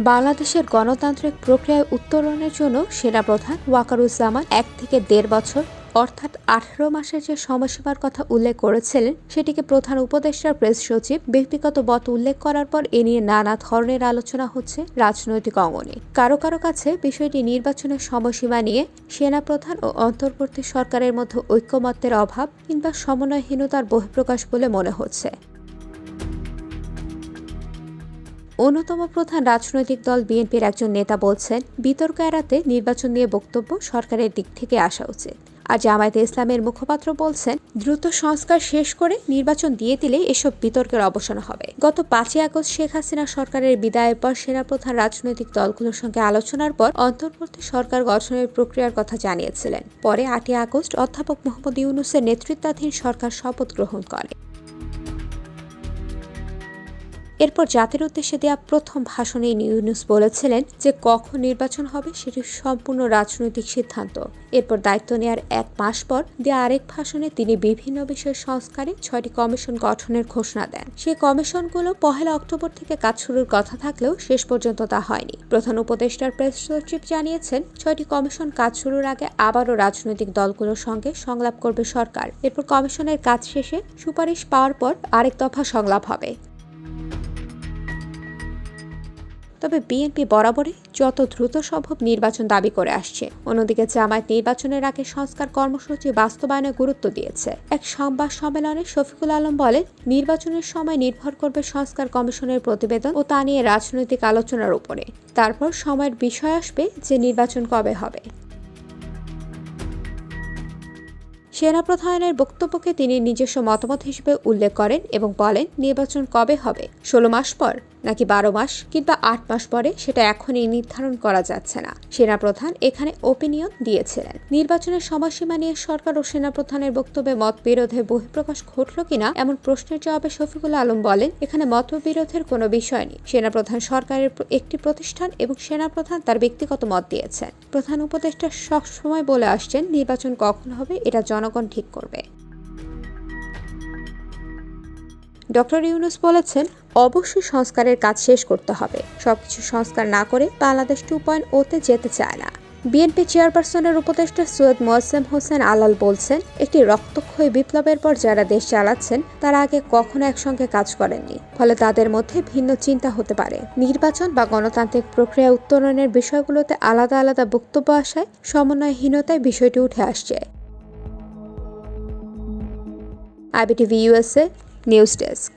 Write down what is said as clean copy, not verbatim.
বাংলাদেশের গণতান্ত্রিক প্রক্রিয়ায় উত্তরণের জন্য সেনাপ্রধান ওয়াকারুজ্জামান 1 থেকে 1.5 বছর অর্থাৎ 18 মাসের যে সময়সীমার কথা উল্লেখ করেছিলেন, সেটিকে প্রধান উপদেষ্টার প্রেস সচিব ব্যক্তিগত মত উল্লেখ করার পর এ নিয়ে নানা ধরনের আলোচনা হচ্ছে রাজনৈতিক অঙ্গনে। কারো কারো কাছে বিষয়টি নির্বাচনের সময়সীমা নিয়ে সেনাপ্রধান ও অন্তর্বর্তী সরকারের মধ্যে ঐকমত্যের অভাব কিংবা সমন্বয়হীনতার বহিঃপ্রকাশ বলে মনে হচ্ছে। অন্যতম প্রধান রাজনৈতিক দল বিএনপির একজন নেতা বলছেন, বিতর্ক এড়াতে নির্বাচন নিয়ে বক্তব্য সরকারের দিক থেকে আসা উচিত। আর জামায়াতে ইসলামের মুখপাত্র বলছেন, দ্রুত সংস্কার শেষ করে নির্বাচন দিয়ে দিলে এসব বিতর্কের অবসান হবে। গত 5 আগস্ট শেখ হাসিনা সরকারের বিদায়ের পর সেনাপ্রধান রাজনৈতিক দলগুলোর সঙ্গে আলোচনার পর অন্তর্বর্তী সরকার গঠনের প্রক্রিয়ার কথা জানিয়েছিলেন। পরে 8 আগস্ট অধ্যাপক মোহাম্মদ ইউনূসের নেতৃত্বাধীন সরকার শপথ গ্রহণ করে। এরপর জাতির উদ্দেশ্যে দেয়া প্রথম ভাষণে ইউনূস বলেছিলেন যে কখন নির্বাচন হবে সেটি সম্পূর্ণ রাজনৈতিক সিদ্ধান্ত। এরপর দায়িত্ব নেওয়ার 1 মাস পর দেয়া আরেক ভাষণে তিনি বিভিন্ন বিষয় সংস্কারে 6টি কমিশন গঠনের ঘোষণা দেন। সেই কমিশনগুলো 1 অক্টোবর থেকে কাজ শুরুর কথা থাকলেও শেষ পর্যন্ত তা হয়নি। প্রধান উপদেষ্টার প্রেস সচিব জানিয়েছেন, 6টি কমিশন কাজ শুরুর আগে আবারও রাজনৈতিক দলগুলোর সঙ্গে সংলাপ করবে সরকার। এরপর কমিশনের কাজ শেষে সুপারিশ পাওয়ার পর আরেক দফা সংলাপ হবে। তবে বিএনপি বরাবরই যত দ্রুত সম্ভব নির্বাচন দাবি করে আসছে। অন্যদিকে জামায়াত নির্বাচনের আগে সংস্কার কর্মসূচি বাস্তবায়নে গুরুত্ব দিয়েছে। এক সংবাদ সম্মেলনে শফিকুল আলম বলেন, নির্বাচনের সময় নির্ভর করবে সংস্কার কমিশনের প্রতিবেদন ও তা নিয়ে রাজনৈতিক আলোচনার উপরে। তারপর সময়ের বিষয় আসবে যে নির্বাচন কবে হবে। সেনাপ্রধানের বক্তব্যকে তিনি নিজস্ব মতামত হিসেবে উল্লেখ করেন এবং বলেন, নির্বাচন কবে হবে, 16 মাস পর নাকি 12 মাস কিংবা 8 মাস পরে, সেটা এখনই নির্ধারণ করা যাচ্ছে না। সেনাপ্রধান এখানে ওপিনিয়ন দিয়েছিলেন। নির্বাচনের সময়সীমা নিয়ে সরকার ও সেনাপ্রধানের বক্তব্যে মতবিরোধের বহিঃপ্রকাশ ঘটল কিনা এমন প্রশ্নের জবাবে শফিকুল আলম বলেন, এখানে মতবিরোধের কোনো বিষয় নেই। সেনাপ্রধান সরকারের একটি প্রতিষ্ঠান এবং সেনাপ্রধান তার ব্যক্তিগত মত দিয়েছেন। প্রধান উপদেষ্টা সবসময় বলে আসছেন, নির্বাচন কখন হবে এটা জনগণ ঠিক করবে। ডক্টর ইউনূস বলেছেন, অবশ্যই সংস্কারের কাজ শেষ করতে হবে। সবকিছু সংস্কার না করে বাংলাদেশ 2.0-তে যেতে চায় না। বিএনপি চেয়ারপারসনের উপদেষ্টা সৈয়দ মোয়াজ্জেম হোসেন আলাল বলছেন, একটি রক্তক্ষয়ী বিপ্লবের পর যারা দেশ চালাচ্ছেন তারা আগে কখনো একসঙ্গে কাজ করেননি, ফলে তাদের মধ্যে ভিন্ন চিন্তা হতে পারে। নির্বাচন বা গণতান্ত্রিক প্রক্রিয়া উত্তরণের বিষয়গুলোতে আলাদা আলাদা বক্তব্য আসায় সমন্বয়হীনতায় বিষয়টি উঠে আসছে। IBTV USA news desk.